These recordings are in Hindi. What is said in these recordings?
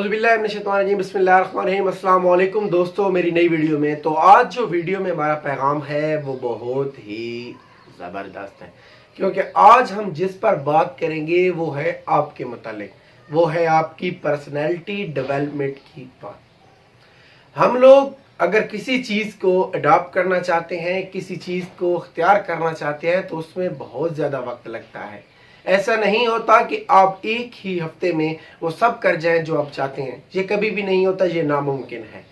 औज़ुबिल्लाहिमिनश्शैतानिर्रजीम बिस्मिल्लाहिर्रहमानिर्रहीम। अस्सलाम वालेकुम दोस्तों, मेरी नई वीडियो में। तो आज जो वीडियो में हमारा पैगाम है वो बहुत ही ज़बरदस्त है, क्योंकि आज हम जिस पर बात करेंगे वो है आपके मुतालिक, वो है आपकी पर्सनैलिटी डेवलपमेंट की बात। हम लोग अगर किसी चीज़ को अडॉप्ट करना चाहते हैं, किसी चीज़ को इख्तियार करना चाहते हैं, तो उसमें बहुत ज़्यादा वक्त लगता है। ऐसा नहीं होता कि आप एक ही हफ्ते में वो सब कर जाएं जो आप चाहते हैं। ये कभी भी नहीं होता, ये नामुमकिन है।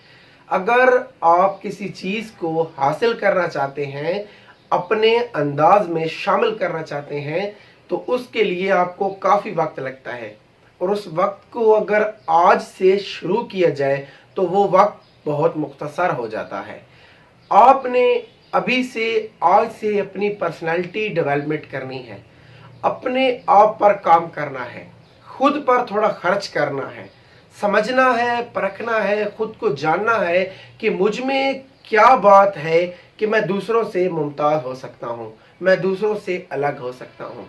अगर आप किसी चीज़ को हासिल करना चाहते हैं, अपने अंदाज में शामिल करना चाहते हैं, तो उसके लिए आपको काफ़ी वक्त लगता है। और उस वक्त को अगर आज से शुरू किया जाए तो वो वक्त बहुत मुख्तसर हो जाता है। आपने अभी से आज से अपनी पर्सनालिटी डेवलपमेंट करनी है, अपने आप पर काम करना है, खुद पर थोड़ा खर्च करना है, समझना है, परखना है, खुद को जानना है कि मुझ में क्या बात है कि मैं दूसरों से मुमताज़ हो सकता हूँ, मैं दूसरों से अलग हो सकता हूँ।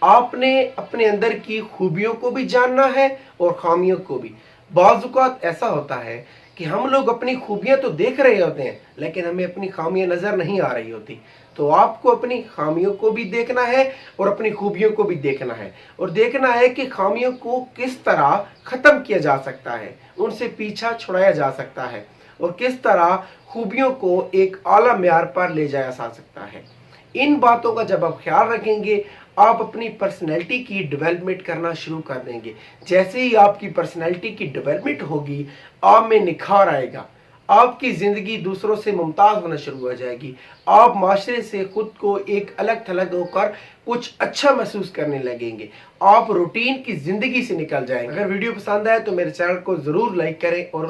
आपने अपने अंदर की खूबियों को भी जानना है और खामियों को भी। बाज़ औक़ात ऐसा होता है कि हम लोग अपनी खूबियां तो देख रहे होते हैं, लेकिन हमें अपनी खामियां नज़र नहीं आ रही होती। तो आपको अपनी खामियों को भी देखना है और अपनी खूबियों को भी देखना है, और देखना है कि खामियों को किस तरह ख़त्म किया जा सकता है, उनसे पीछा छुड़ाया जा सकता है, और किस तरह खूबियों को एक आला म्यार पर ले जाया जा सकता है। इन बातों का जब आप ख्याल रखेंगे, आप अपनी पर्सनैलिटी की डेवलपमेंट करना शुरू कर देंगे। जैसे ही आपकी पर्सनैलिटी की डेवलपमेंट होगी, आप में निखार आएगा, आपकी ज़िंदगी दूसरों से मुमताज़ होना शुरू हो जाएगी। आप माशरे से खुद को एक अलग थलग होकर कुछ अच्छा महसूस करने लगेंगे। आप रूटीन की ज़िंदगी से निकल जाएंगे। अगर वीडियो पसंद आए तो मेरे चैनल को ज़रूर लाइक करें और